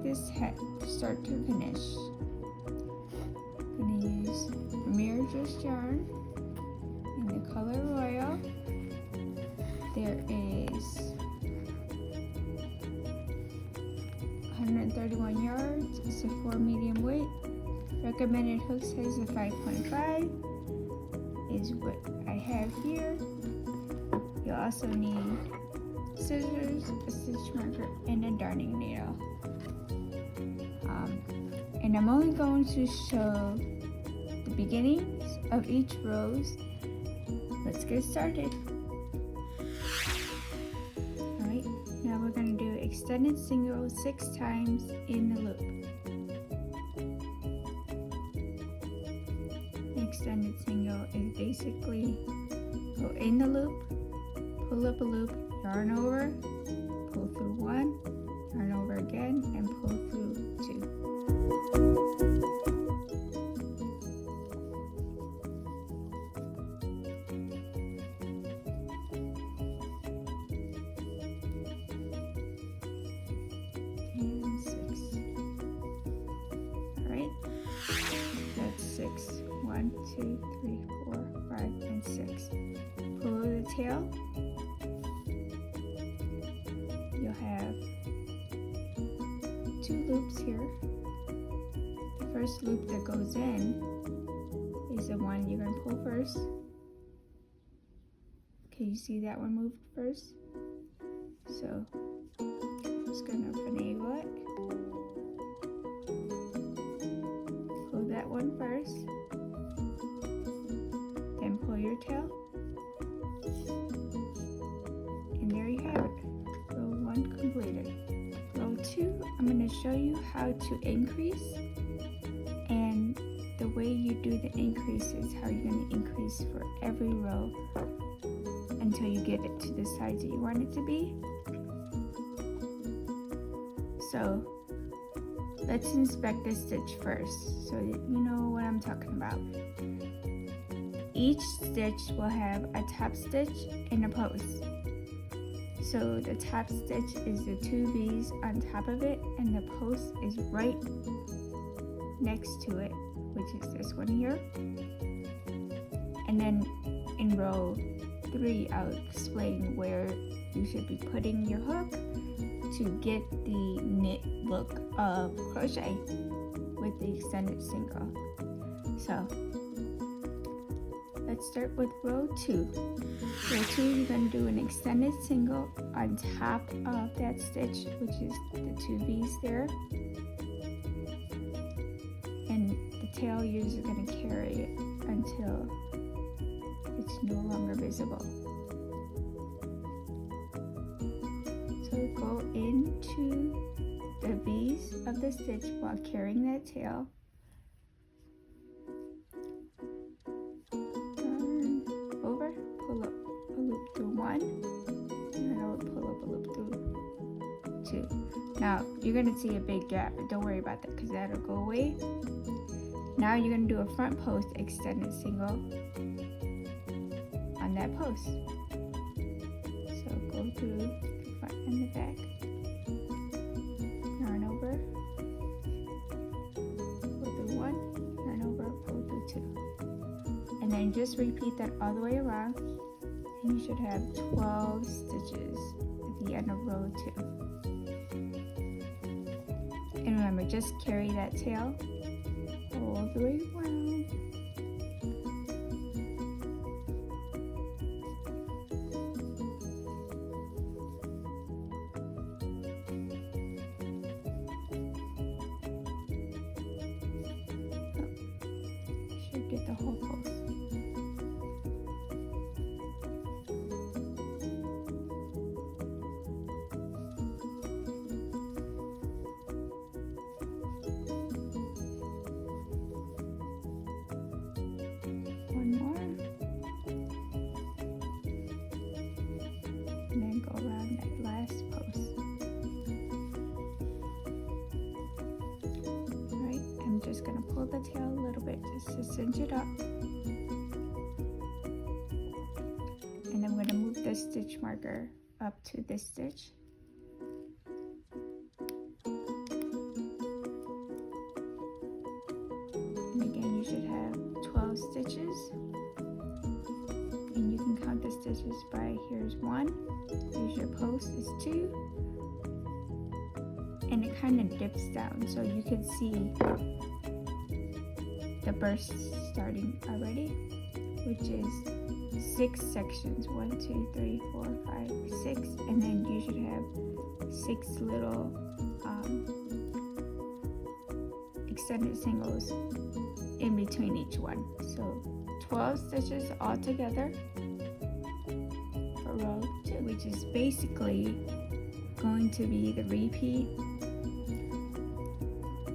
this hat start to finish. I'm going to use PRERVIOUS yarn in the color Royal. There is 131 yards. It's a 4 medium weight. Recommended hook size of 5.5 is what I have here. You'll also need scissors, a stitch marker, and a darning needle. And I'm only going to show the beginnings of each row. Let's get started. Alright, now we're going to do extended single 6 times in the loop. Extended single is basically go in the loop, pull up a loop, yarn over, pull through 1, yarn over again, and pull through 2. And 6. Alright, that's 6. 1, 2, 3, 4, 5, and 6. Pull the tail. You'll have 2 loops here. The first loop that goes in is the one you're going to pull first. Okay, you see that one moved first? So, I'm just going to finagle it. Pull that one first. Then pull your tail. And there you have it. Row 1 completed. Row 2, I'm going to show you how to increase. And the way you do the increase is how you're going to increase for every row until you get it to the size that you want it to be. So let's inspect the stitch first so that you know what I'm talking about. Each stitch will have a top stitch and a post. So the top stitch is the 2 V's on top of it, and the post is right next to it, which is this one here. And then in row 3, I'll explain where you should be putting your hook to get the knit look of crochet with the extended single. So let's start with row 2. Row 2, you're going to do an extended single on top of that stitch, which is the 2 V's there. And the tail you're just going to carry it until it's no longer visible. So go into the V's of the stitch while carrying that tail. Turn over, pull up a loop through 1, and then I'll pull up a loop through 2. Now you're going to see a big gap, but don't worry about that because that'll go away. Now you're going to do a front post extended single on that post. So go through the front and the back. Yarn over, pull through 1, yarn over, pull through 2. And then just repeat that all the way around, and you should have 12 stitches at the end of row 2. And remember, just carry that tail all the way around. Should get the whole post. One more, and then go around that last post. Alright, I'm just going to pull the tail a little bit just to cinch it up. And I'm going to move the stitch marker up to this stitch. stitches by, here's 1, here's your post is 2, and it kind of dips down so you can see the burst starting already, which is 6 sections, 1, 2, 3, 4, 5, 6, and then you should have 6 little extended singles in between each one. So 12 stitches all together for row 2, which is basically going to be the repeat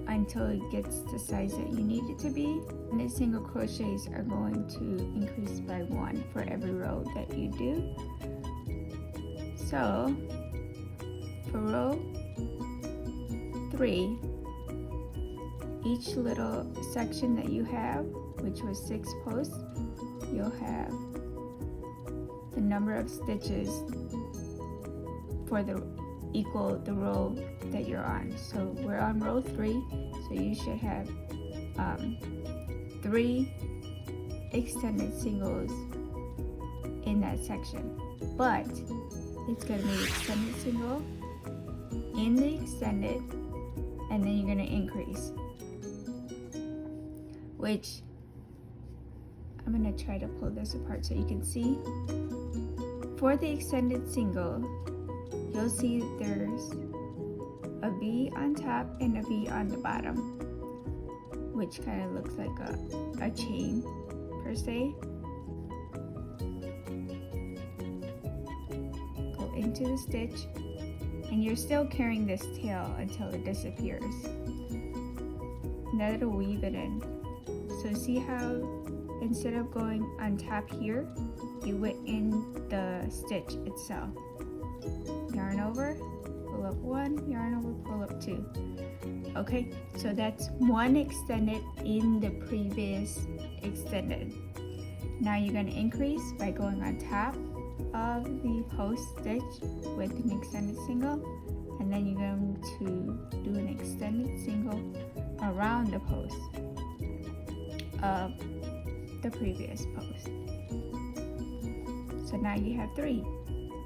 until it gets the size that you need it to be. And the single crochets are going to increase by 1 for every row that you do. So for row 3, each little section that you have, which was 6 posts, you'll have the number of stitches for the equal the row that you're on. So we're on row 3, so you should have 3 extended singles in that section, but it's going to be extended single in the extended, and then you're going to increase, which I'm going to try to pull this apart so you can see. For the extended single, you'll see there's a V on top and a V on the bottom, which kind of looks like a chain per se. Go into the stitch, and you're still carrying this tail until it disappears. And that'll weave it in. So see how instead of going on top here, you went in the stitch itself. Yarn over, pull up 1, yarn over, pull up 2. Okay, so that's 1 extended in the previous extended. Now you're going to increase by going on top of the post stitch with an extended single, and then you're going to do an extended single around the post of the previous post. So now you have 3.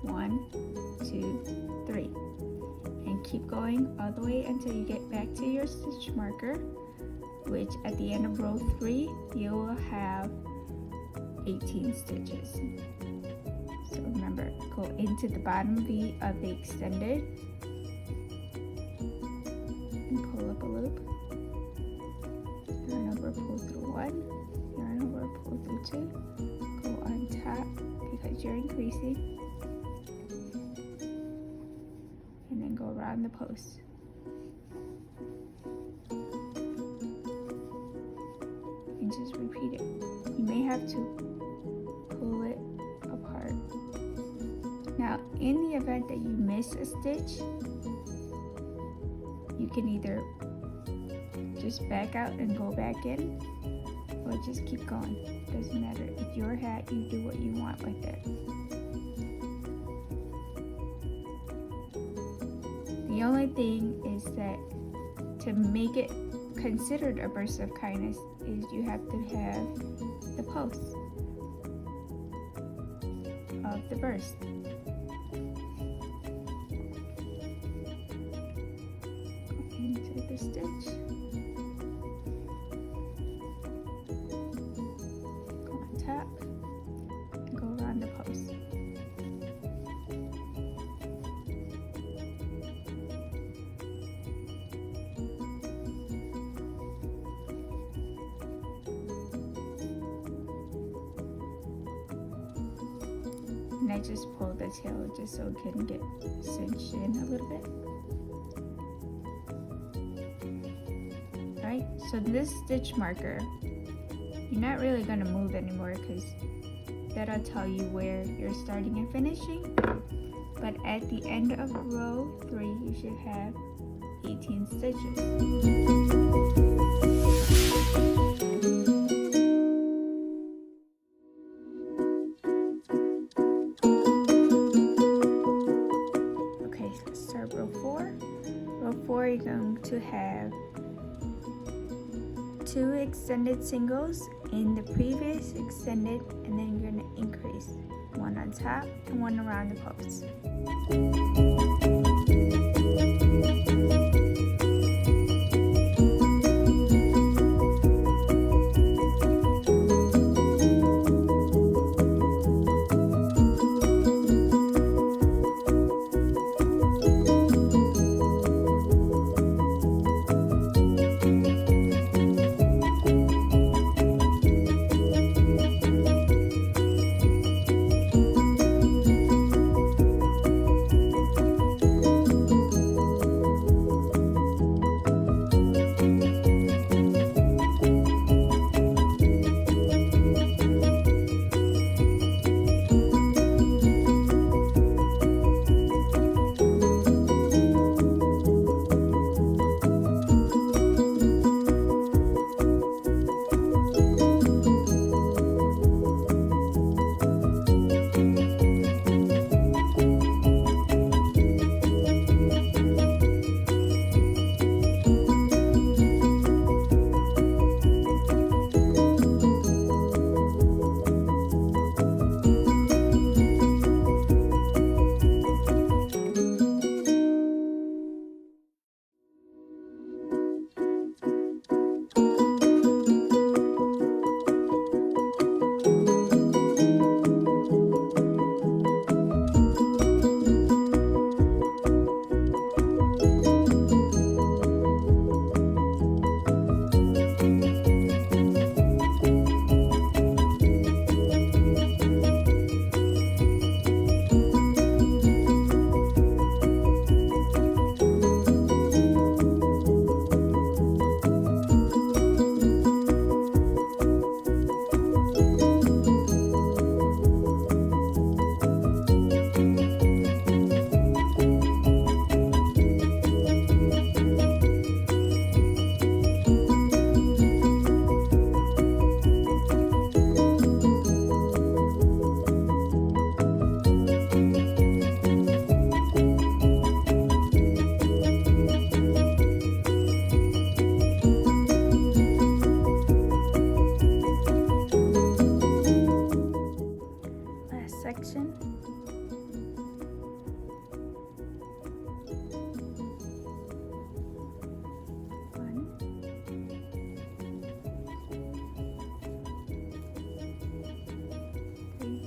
1, 2, 3. And keep going all the way until you get back to your stitch marker, which at the end of row 3 you will have 18 stitches. So remember, go into the bottom V of the extended and pull up a loop. Yarn over, pull through 1, yarn over, pull through 2, go on top because you're increasing, and then go around the post. And just repeat it. You may have to pull it apart. Now, in the event that you miss a stitch, you can either just back out and go back in, or just keep going. Doesn't matter. It's your hat, you do what you want with it. The only thing is that to make it considered a burst of kindness is you have to have the posts of the burst. Go into the stitch. Go on top and go around the post. And I just pull the tail just so it can get cinched in a little bit. Alright, so this stitch marker, you're not really going to move anymore because that'll tell you where you're starting and finishing. But at the end of row 3, you should have 18 stitches. Row 4, you're going to have 2 extended singles in the previous extended, and then you're going to increase one on top and one around the post. Section. One. Three.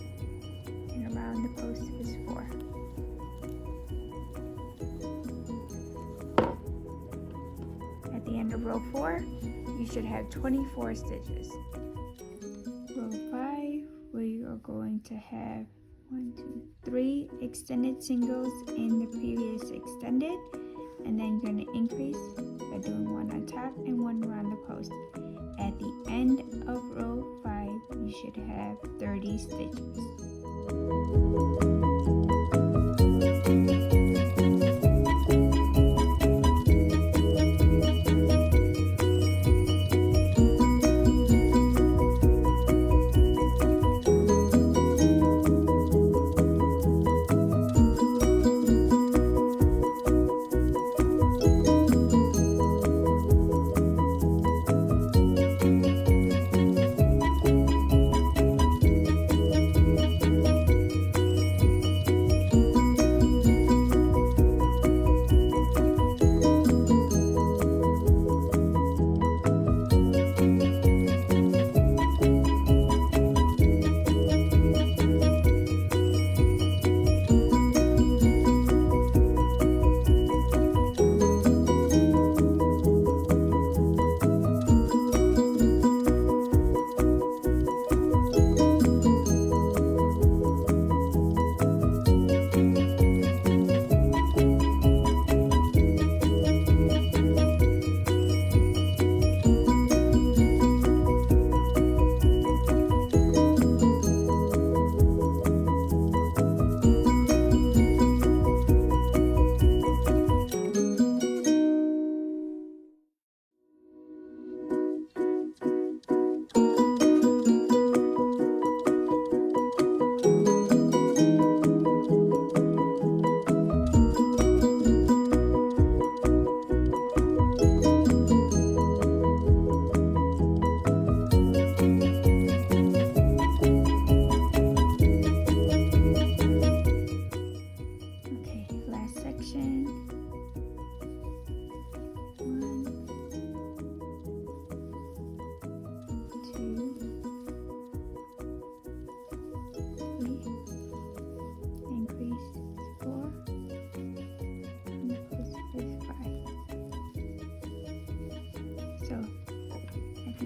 And around the post is 4. At the end of row 4, you should have 24 stitches. Row 5, we are going to have 3 extended singles in the previous extended, and then you're going to increase by doing one on top and one around the post. At the end of row 5, you should have 30 stitches.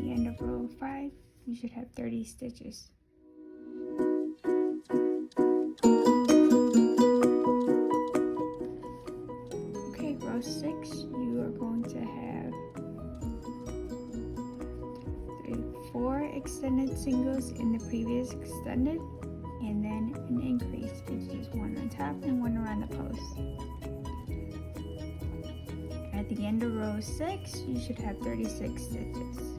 the end of row 5, you should have 30 stitches. Okay, row 6, you are going to have 4 extended singles in the previous extended, and then an increase, which is 1 on top and 1 around the post. At the end of row 6, you should have 36 stitches.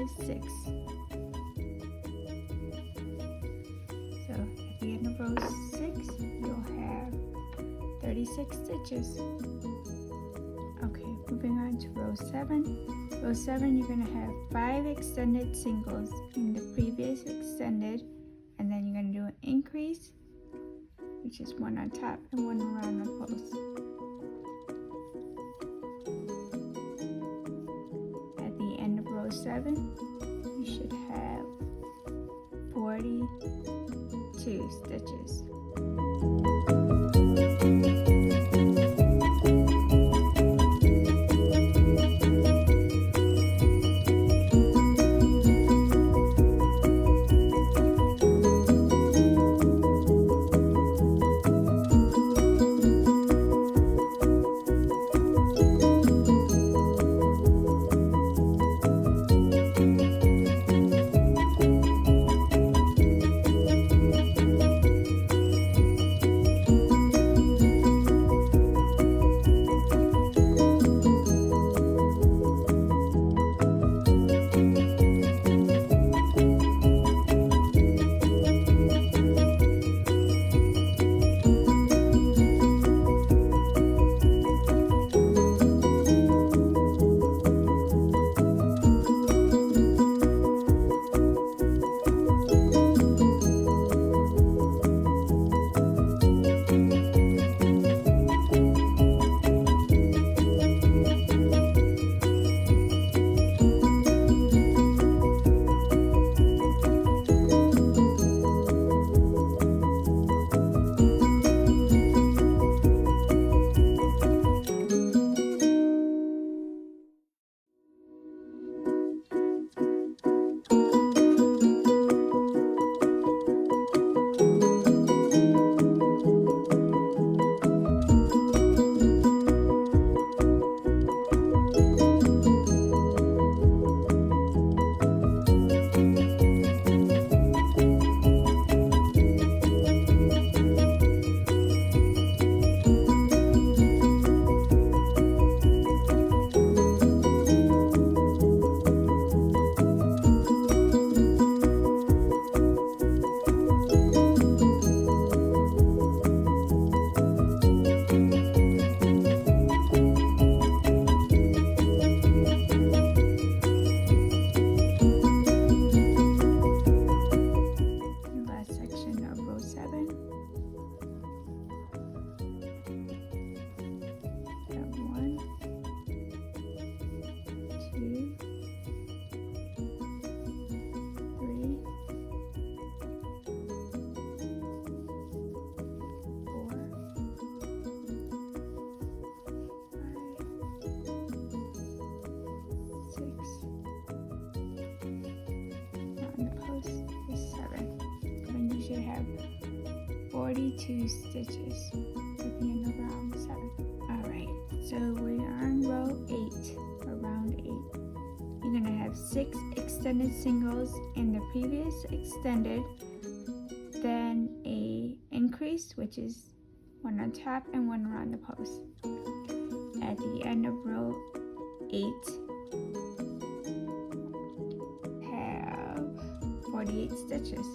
is 6. So at the end of row 6, you'll have 36 stitches. Okay, moving on to row 7. Row 7, you're going to have 5 extended singles in the previous extended, and then you're going to do an increase, which is 1 on top and 1 around the post. At the end of row 7, you should have 42 stitches. should have 42 stitches at the end of round 7. Alright, so we are on row 8, or round 8. You're going to have 6 extended singles in the previous extended, then a increase, which is one on top and one around the post. At the end of row 8, have 48 stitches.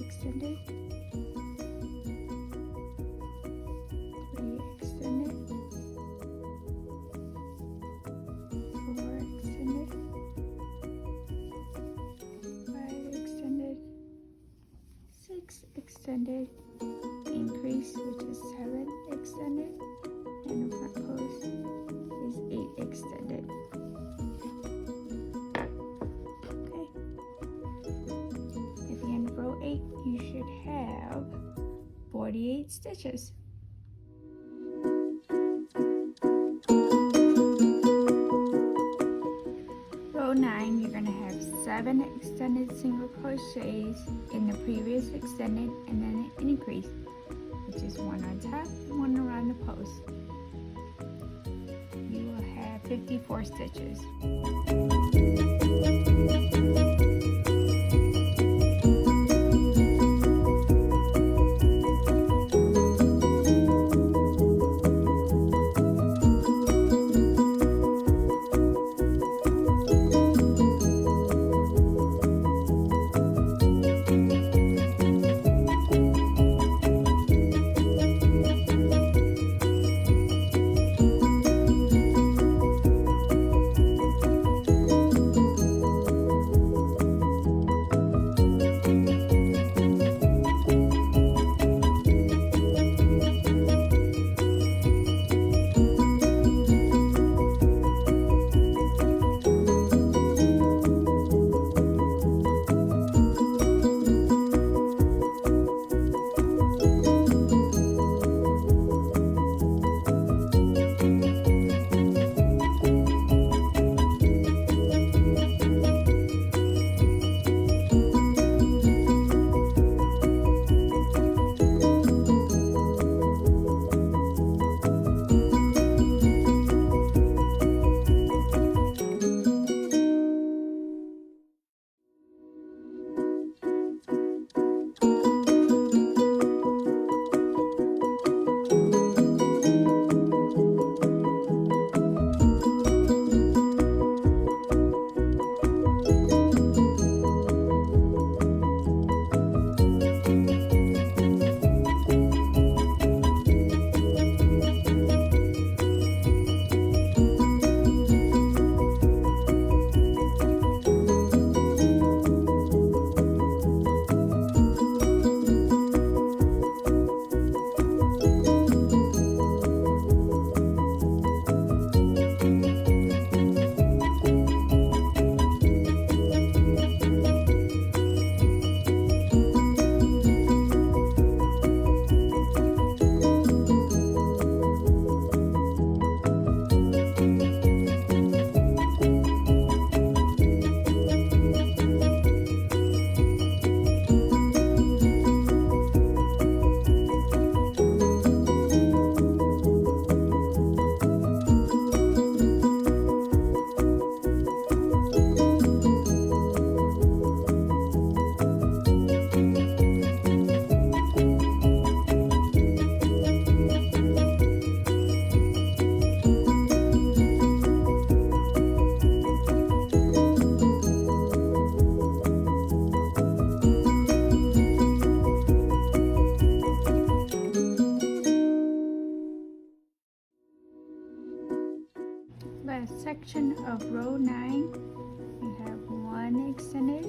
extended, 3 extended, 4 extended, 5 extended, 6 extended, increase which is 7 extended, and the front post is 8 extended. Row 8, you should have 48 stitches. Row 9, you're going to have 7 extended single crochets in the previous extended and then an increase, which is 1 on top and 1 around the post. You will have 54 stitches. last section of row 9, you have 1 extended,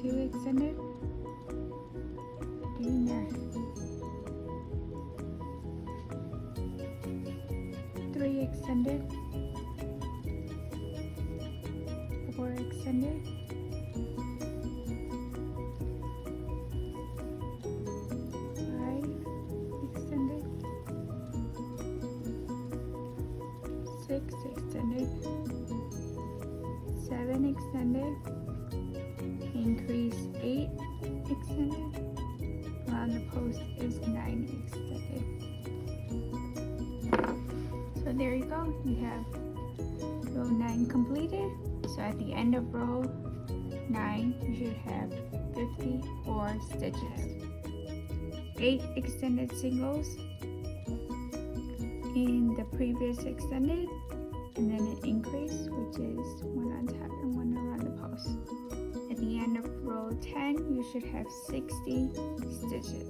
2 extended, getting there, 3 extended, 4 extended, 5 extended, 6 extended, 7 extended, increase 8 extended, around the post is 9 extended. So there you go, you have row 9 completed. So at the end of row 9, you should have 54 stitches. 8 extended singles in the previous extended, and then an increase, which is 1 on top and 1 around the post. At the end of row 10, you should have 60 stitches.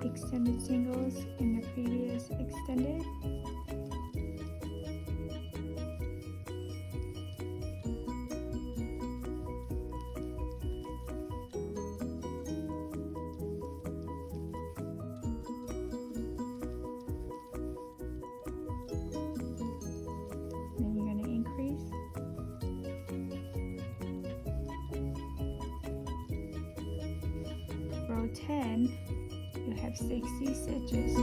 Extended singles in the previous extended. Then you're going to increase. Row 10. You have 60 stitches.